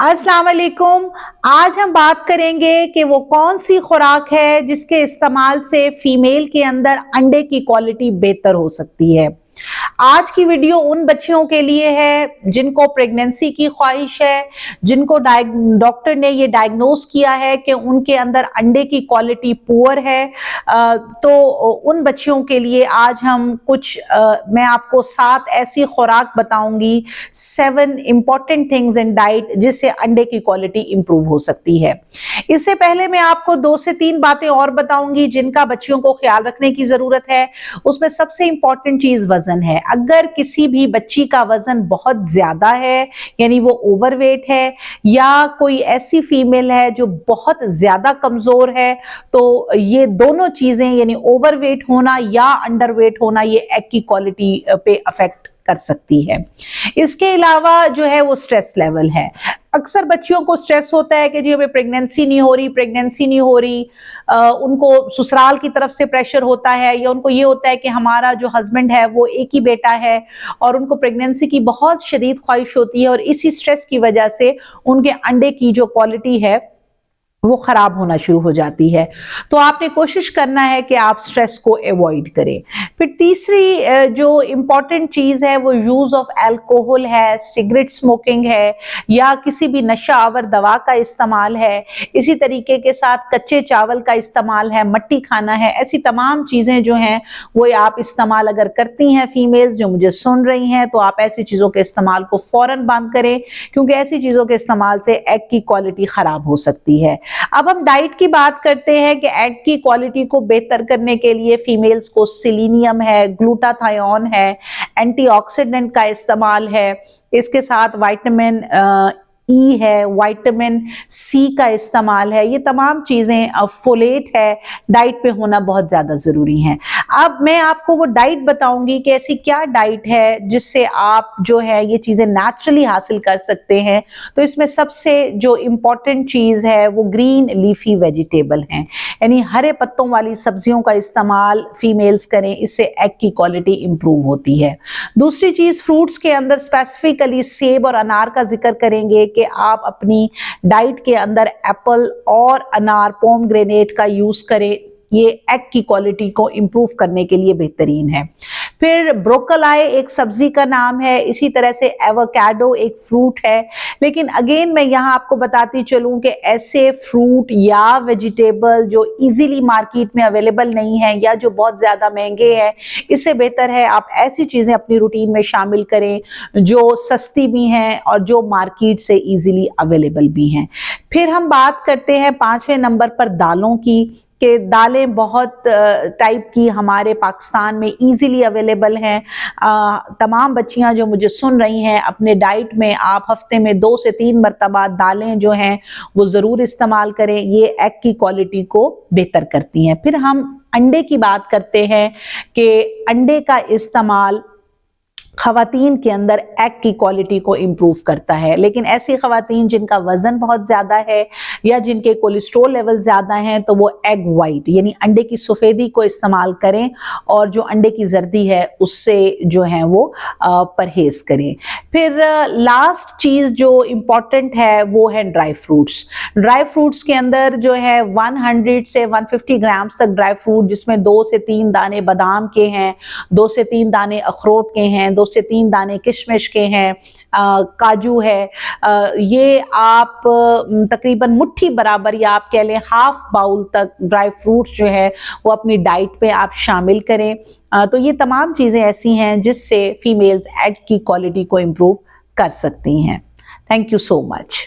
अस्सलाम वालेकुम। आज हम बात करेंगे कि वो कौन सी खुराक है जिसके इस्तेमाल से फीमेल के अंदर अंडे की क्वालिटी बेहतर हो सकती है। आज की वीडियो उन बच्चियों के लिए है जिनको प्रेगनेंसी की ख्वाहिश है, जिनको डॉक्टर ने ये डायग्नोस किया है कि उनके अंदर अंडे की क्वालिटी पुअर है। तो उन बच्चियों के लिए आज हम मैं आपको 7 ऐसी खुराक बताऊंगी, 7 इंपॉर्टेंट थिंग्स इन डाइट जिससे अंडे की क्वालिटी इंप्रूव हो सकती है। इससे पहले मैं आपको 2 से 3 बातें और बताऊंगी जिनका बच्चियों को ख्याल रखने की जरूरत है। उसमें सबसे इंपॉर्टेंट चीज वजन है। अगर किसी भी बच्ची का वजन बहुत ज्यादा है, यानी वो ओवरवेट है, या कोई ऐसी फीमेल है जो बहुत ज्यादा कमजोर है, तो ये दोनों चीजें यानी ओवरवेट होना या अंडरवेट होना ये एग की क्वालिटी पे अफेक्ट कर सकती है। इसके अलावा जो है वो स्ट्रेस लेवल है। अक्सर बच्चियों को स्ट्रेस होता है कि जी हमें प्रेगनेंसी नहीं हो रही, उनको ससुराल की तरफ से प्रेशर होता है, या उनको ये होता है कि हमारा जो हस्बैंड है वो एक ही बेटा है और उनको प्रेगनेंसी की बहुत शदीद ख्वाहिश होती है और इसी स्ट्रेस की वजह से उनके अंडे की जो क्वालिटी है वो खराब होना शुरू हो जाती है। तो आपने कोशिश करना है कि आप स्ट्रेस को अवॉइड करें। फिर तीसरी जो इम्पॉर्टेंट चीज है वो यूज ऑफ अल्कोहल है, सिगरेट स्मोकिंग है, या किसी भी नशा आवर दवा का इस्तेमाल है। इसी तरीके के साथ कच्चे चावल का इस्तेमाल है, मट्टी खाना है। ऐसी तमाम चीजें जो हैं वो आप इस्तेमाल अगर करती हैं, फीमेल्स जो मुझे सुन रही हैं, तो आप ऐसी चीजों के इस्तेमाल को फौरन बंद करें, क्योंकि ऐसी चीजों के इस्तेमाल से एग की क्वालिटी खराब हो सकती है। अब हम डाइट की बात करते हैं कि एग की क्वालिटी को बेहतर करने के लिए फीमेल्स को सेलेनियम है, ग्लूटाथायोन है, एंटीऑक्सीडेंट का इस्तेमाल है, इसके साथ विटामिन ई है, विटामिन सी का इस्तेमाल है। ये तमाम चीजें, फोलेट है, डाइट पे होना बहुत ज्यादा जरूरी है। अब मैं आपको वो डाइट बताऊंगी कि ऐसी क्या डाइट है जिससे आप जो है ये चीजें नेचुरली हासिल कर सकते हैं। तो इसमें सबसे जो इम्पोर्टेंट चीज है वो ग्रीन लीफी वेजिटेबल हैं, यानी हरे पत्तों वाली सब्जियों का इस्तेमाल फीमेल्स करें, इससे एग की क्वालिटी इंप्रूव होती है। दूसरी चीज, फ्रूट्स के अंदर स्पेसिफिकली सेब और अनार का जिक्र करेंगे कि आप अपनी डाइट के अंदर एप्पल और अनार, पोमग्रेनेट का यूज करें। ये एग की क्वालिटी को इंप्रूव करने के लिए बेहतरीन है। फिर ब्रोकोली एक सब्जी का नाम है, इसी तरह से एवोकाडो एक फ्रूट है। लेकिन अगेन मैं यहाँ आपको बताती चलूं कि ऐसे फ्रूट या वेजिटेबल जो इजीली मार्केट में अवेलेबल नहीं है या जो बहुत ज्यादा महंगे हैं, इससे बेहतर है आप ऐसी चीजें अपनी रूटीन में शामिल करें जो सस्ती भी हैं और जो मार्केट से इजीली अवेलेबल भी हैं। फिर हम बात करते हैं 5वें नंबर पर दालों की, कि दालें बहुत टाइप की हमारे पाकिस्तान में इजीली अवेलेबल हैं। तमाम बच्चियां जो मुझे सुन रही हैं, अपने डाइट में आप हफ्ते में 2 से 3 मरतबा दालें जो हैं वो ज़रूर इस्तेमाल करें। ये एग की क्वालिटी को बेहतर करती हैं। फिर हम अंडे की बात करते हैं कि अंडे का इस्तेमाल खवातीन के अंदर एग की क्वालिटी को इंप्रूव करता है। लेकिन ऐसी खवातीन जिनका वजन बहुत ज्यादा है या जिनके कोलेस्ट्रॉल लेवल ज्यादा हैं, तो वो एग वाइट यानी अंडे की सफेदी को इस्तेमाल करें और जो अंडे की जर्दी है उससे जो है वो परहेज करें। फिर लास्ट चीज जो इम्पोर्टेंट है वो है ड्राई फ्रूट्स। ड्राई फ्रूट्स के अंदर जो है 100 से 150 ग्राम्स तक ड्राई फ्रूट, जिसमें 2 से 3 दाने बादाम के हैं, 2 से 3 दाने अखरोट के हैं, 2 से 3 दाने किशमिश के हैं, काजू है। ये आप तकरीबन मुट्ठी बराबर या आप कह लें हाफ बाउल तक ड्राई फ्रूट्स जो है वो अपनी डाइट पे आप शामिल करें। तो ये तमाम चीज़ें ऐसी हैं जिससे फीमेल्स एग की क्वालिटी को इम्प्रूव कर सकती हैं। Thank you so much.